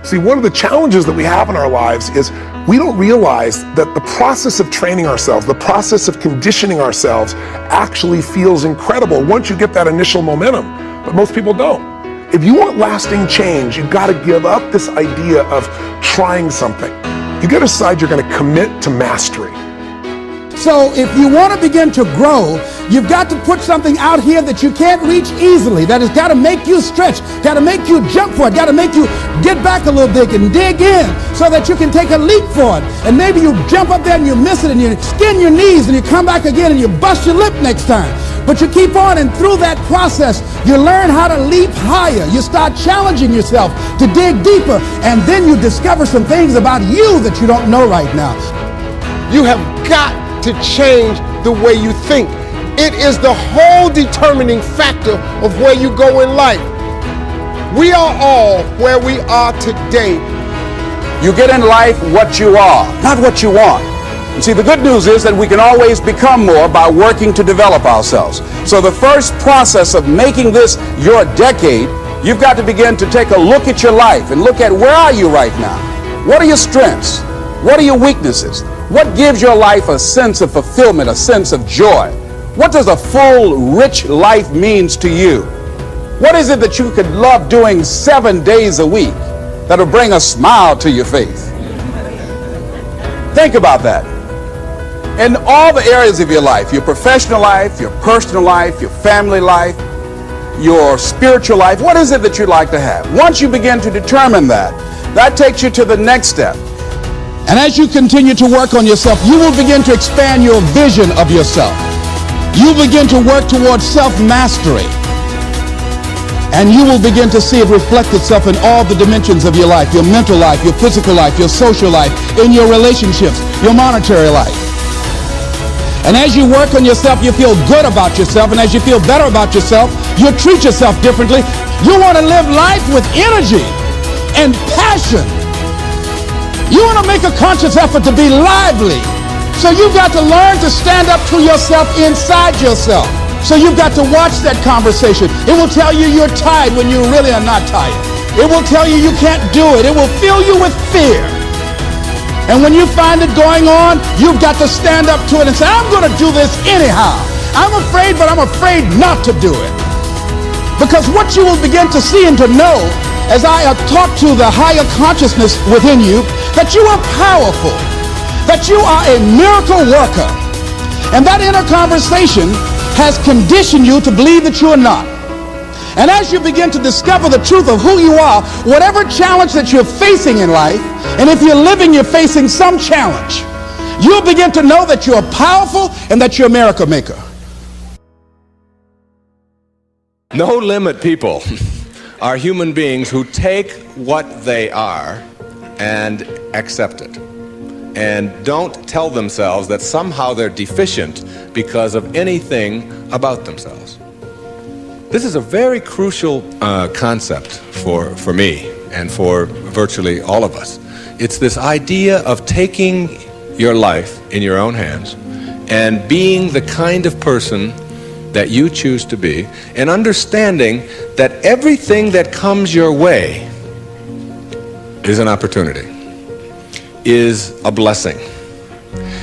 See, one of the challenges that we have in our lives is we don't realize that the process of training ourselves, the process of conditioning ourselves actually feels incredible once you get that initial momentum, but most people don't. If you want lasting change, you've got to give up this idea of trying something. You got to decide you're going to commit to mastery. So if you want to begin to grow, you've got to put something out here that you can't reach easily, that has got to make you stretch, got to make you jump for it, got to make you get back a little bit and dig in so that you can take a leap for it. And maybe you jump up there and you miss it and you skin your knees and you come back again and you bust your lip next time. But you keep on, and through that process, you learn how to leap higher. You start challenging yourself to dig deeper, and then you discover some things about you that you don't know right now. You have got to change the way you think. It is the whole determining factor of where you go in life. We are all where we are today. You get in life what you are, not what you want. And see, the good news is that we can always become more by working to develop ourselves. So the first process of making this your decade, you've got to begin to take a look at your life and look at where are you right now? What are your strengths? What are your weaknesses? What gives your life a sense of fulfillment, a sense of joy? What does a full, rich life means to you? What is it that you could love doing 7 days a week that'll bring a smile to your face? Think about that. In all the areas of your life, your professional life, your personal life, your family life, your spiritual life, what is it that you'd like to have? Once you begin to determine that, that takes you to the next step. And as you continue to work on yourself, you will begin to expand your vision of yourself. You begin to work towards self-mastery. And you will begin to see it reflect itself in all the dimensions of your life, your mental life, your physical life, your social life, in your relationships, your monetary life. And as you work on yourself, you feel good about yourself. And as you feel better about yourself, you treat yourself differently. You want to live life with energy and passion. You want to make a conscious effort to be lively. So you've got to learn to stand up to yourself inside yourself. So you've got to watch that conversation. It will tell you you're tired when you really are not tired. It will tell you you can't do it. It will fill you with fear. And when you find it going on, you've got to stand up to it and say, I'm going to do this anyhow. I'm afraid, but I'm afraid not to do it. Because what you will begin to see and to know as I talk to the higher consciousness within you, that you are powerful, that you are a miracle worker. And that inner conversation has conditioned you to believe that you are not. And as you begin to discover the truth of who you are, whatever challenge that you're facing in life, and if you're living, you're facing some challenge, you'll begin to know that you're powerful and that you're a miracle maker. No limit people are human beings who take what they are and accept it, and don't tell themselves that somehow they're deficient because of anything about themselves. This is a very crucial concept for me and for virtually all of us. It's this idea of taking your life in your own hands and being the kind of person that you choose to be, and understanding that everything that comes your way is an opportunity, is a blessing.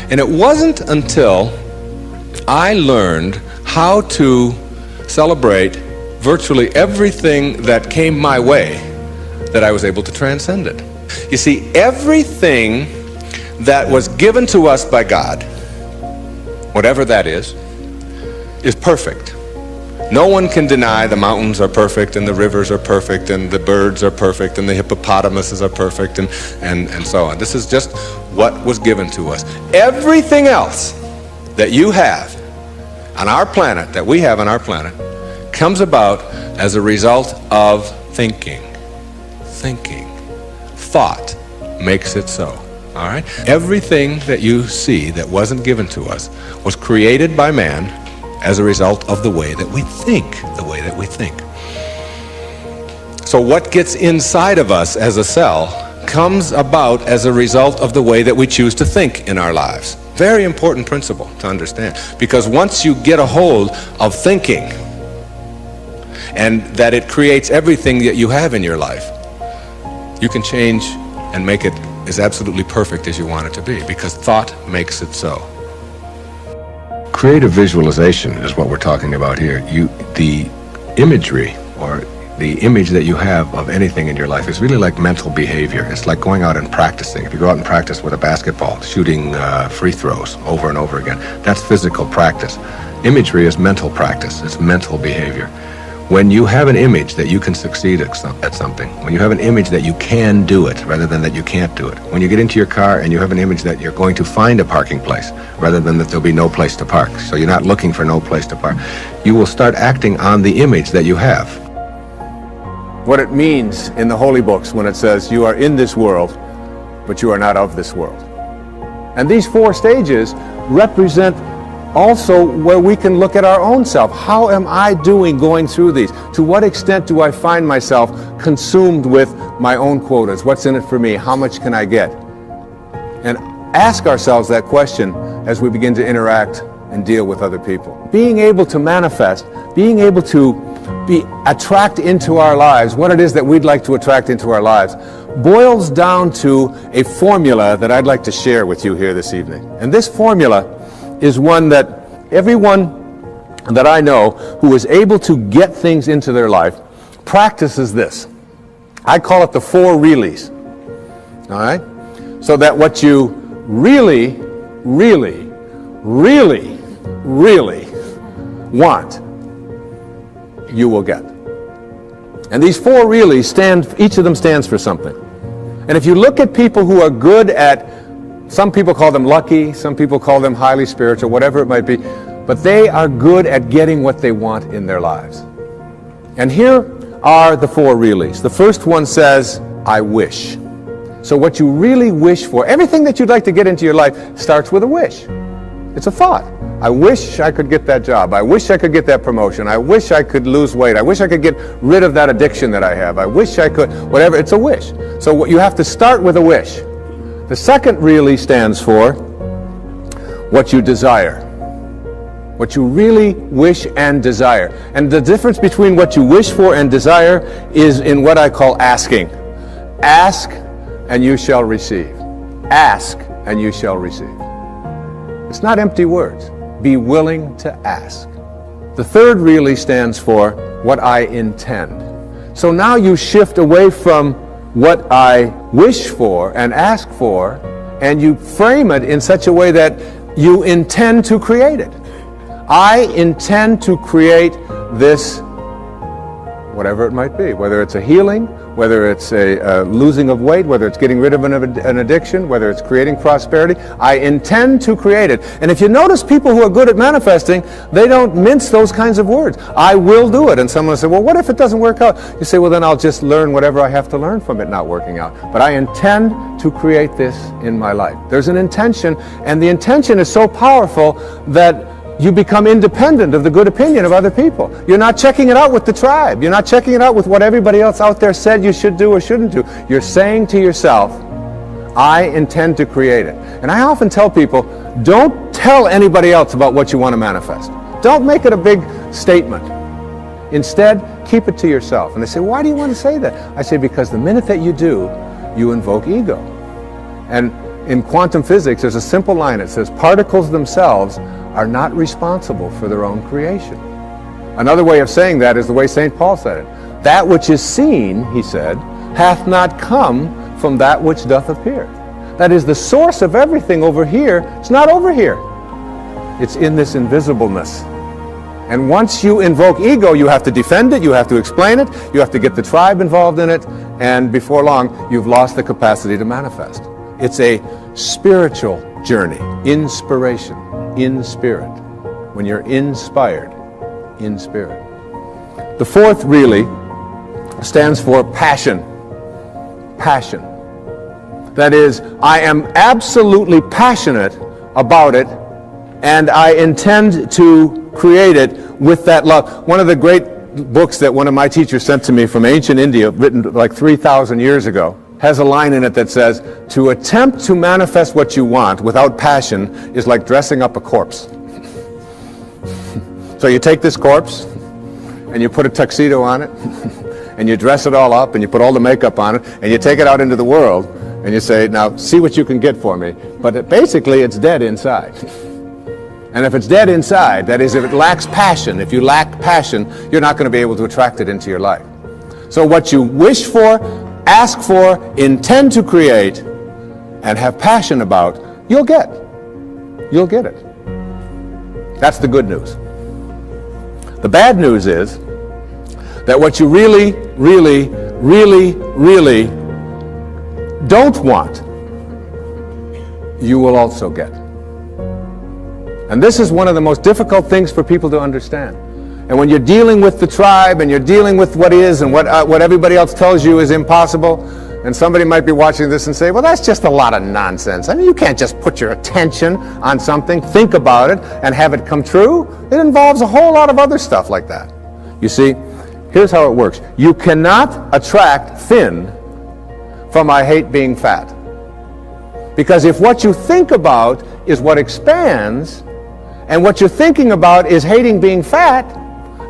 And it wasn't until I learned how to celebrate virtually everything that came my way that I was able to transcend it. You see, everything that was given to us by God, whatever that is perfect. No one can deny the mountains are perfect and the rivers are perfect and the birds are perfect and the hippopotamuses are perfect and so on. This is just what was given to us. Everything else that you have on our planet, that we have on our planet, comes about as a result of thinking. Thinking. Thought makes it so. All right? Everything that you see that wasn't given to us was created by man as a result of the way that we think, So what gets inside of us as a cell comes about as a result of the way that we choose to think in our lives. Very important principle to understand, because once you get a hold of thinking and that it creates everything that you have in your life, you can change and make it as absolutely perfect as you want it to be, because thought makes it so. Creative visualization is what we're talking about here. The imagery, or the image that you have of anything in your life, is really like mental behavior. It's like going out and practicing. If you go out and practice with a basketball, shooting free throws over and over again, that's physical practice. Imagery is mental practice. It's mental behavior. When you have an image that you can succeed at something, when you have an image that you can do it rather than that you can't do it, when you get into your car and you have an image that you're going to find a parking place rather than that there'll be no place to park, so you're not looking for no place to park, you will start acting on the image that you have. What it means in the holy books when it says you are in this world, but you are not of this world. And these 4 stages represent also where we can look at our own self. How am I doing going through these? To what extent do I find myself consumed with my own quotas? What's in it for me? How much can I get? And ask ourselves that question as we begin to interact and deal with other people. Being able to manifest, being able to attract into our lives what it is that we'd like to attract into our lives, boils down to a formula that I'd like to share with you here this evening. And this formula is one that everyone that I know who is able to get things into their life practices this. I call it the 4 reallys. All right? So that what you really, really, really, really want, you will get. And these 4 reallys each of them stands for something. And if you look at people who are good at, some people call them lucky, some people call them highly spiritual, whatever it might be, but they are good at getting what they want in their lives. And here are the 4 reallys. The first one says, I wish. So what you really wish for, everything that you'd like to get into your life starts with a wish. It's a thought. I wish I could get that job. I wish I could get that promotion. I wish I could lose weight. I wish I could get rid of that addiction that I have. I wish I could, whatever. It's a wish. So what you have to start with a wish. The second really stands for what you desire. What you really wish and desire. And the difference between what you wish for and desire is in what I call asking. Ask and you shall receive. Ask and you shall receive. It's not empty words. Be willing to ask. The third really stands for what I intend. So now you shift away from what I wish for and ask for, and you frame it in such a way that you intend to create it. I intend to create this, whatever it might be, whether it's a healing, whether it's a losing of weight, whether it's getting rid of an addiction, whether it's creating prosperity. I intend to create it. And if you notice people who are good at manifesting, they don't mince those kinds of words. I will do it. And someone will say, well, what if it doesn't work out? You say, well, then I'll just learn whatever I have to learn from it not working out. But I intend to create this in my life. There's an intention, and the intention is so powerful that you become independent of the good opinion of other people. You're not checking it out with the tribe. You're not checking it out with what everybody else out there said you should do or shouldn't do. You're saying to yourself, I intend to create it. And I often tell people, don't tell anybody else about what you want to manifest. Don't make it a big statement. Instead, keep it to yourself. And they say, why do you want to say that? I say, because the minute that you do, you invoke ego. And in quantum physics, there's a simple line. It says, particles themselves are not responsible for their own creation. Another way of saying that is the way St. Paul said it. That which is seen, he said, hath not come from that which doth appear. That is, the source of everything over here, it's not over here. It's in this invisibleness. And once you invoke ego, you have to defend it, you have to explain it, you have to get the tribe involved in it, and before long, you've lost the capacity to manifest. It's a spiritual journey, inspiration, in spirit. When you're inspired, in spirit. The fourth really stands for passion. Passion. That is, I am absolutely passionate about it, and I intend to create it with that love. One of the great books that one of my teachers sent to me from ancient India, written like 3,000 years ago, has a line in it that says, to attempt to manifest what you want without passion is like dressing up a corpse. So you take this corpse and you put a tuxedo on it and you dress it all up and you put all the makeup on it and you take it out into the world and you say, now see what you can get for me. But basically it's dead inside. And if it's dead inside, that is, if it lacks passion, if you lack passion, you're not going to be able to attract it into your life. So what you wish for, ask for, intend to create, and have passion about, you'll get. You'll get it. That's the good news. The bad news is that what you really, really, really, really don't want, you will also get. And this is one of the most difficult things for people to understand. And when you're dealing with the tribe and you're dealing with what is and what everybody else tells you is impossible, and somebody might be watching this and say, well, that's just a lot of nonsense. I mean, you can't just put your attention on something, think about it, and have it come true. It involves a whole lot of other stuff like that. You see, here's how it works. You cannot attract thin from I hate being fat. Because if what you think about is what expands, and what you're thinking about is hating being fat,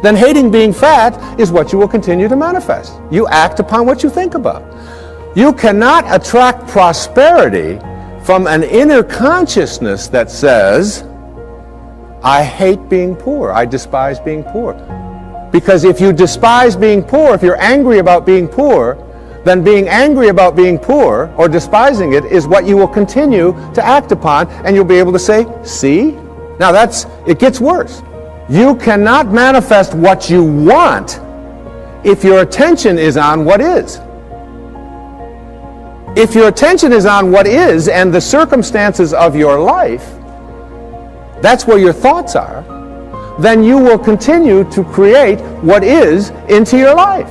then hating being fat is what you will continue to manifest. You act upon what you think about. You cannot attract prosperity from an inner consciousness that says, I hate being poor, I despise being poor. Because if you despise being poor, if you're angry about being poor, then being angry about being poor or despising it is what you will continue to act upon, and you'll be able to say, see? Now it gets worse. You cannot manifest what you want if your attention is on what is. If your attention is on what is and the circumstances of your life, that's where your thoughts are, then you will continue to create what is into your life.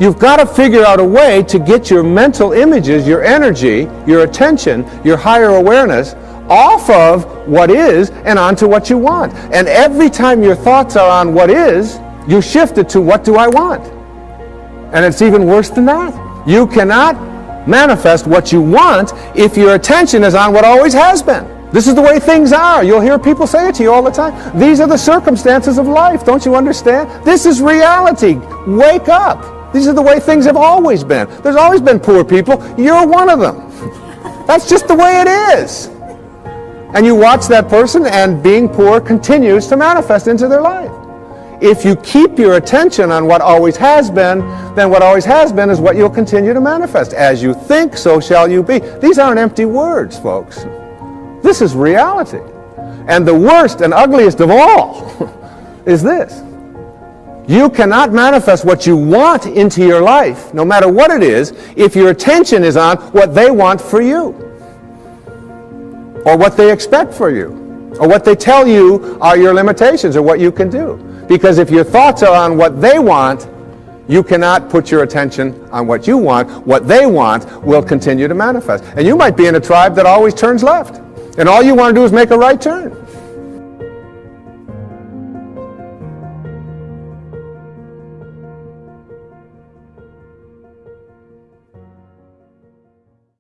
You've got to figure out a way to get your mental images, your energy, your attention, your higher awareness off of what is and onto what you want. And every time your thoughts are on what is, you shift it to what do I want? And it's even worse than that. You cannot manifest what you want if your attention is on what always has been. This is the way things are. You'll hear people say it to you all the time. These are the circumstances of life. Don't you understand? This is reality. Wake up. These are the way things have always been. There's always been poor people. You're one of them. That's just the way it is. And you watch that person, and being poor continues to manifest into their life. If you keep your attention on what always has been, then what always has been is what you'll continue to manifest. As you think, so shall you be. These aren't empty words, folks. This is reality. And the worst and ugliest of all is this. You cannot manifest what you want into your life, no matter what it is, if your attention is on what they want for you, or what they expect for you, or what they tell you are your limitations or what you can do. Because if your thoughts are on what they want, you cannot put your attention on what you want. What they want will continue to manifest. And you might be in a tribe that always turns left, and all you want to do is make a right turn.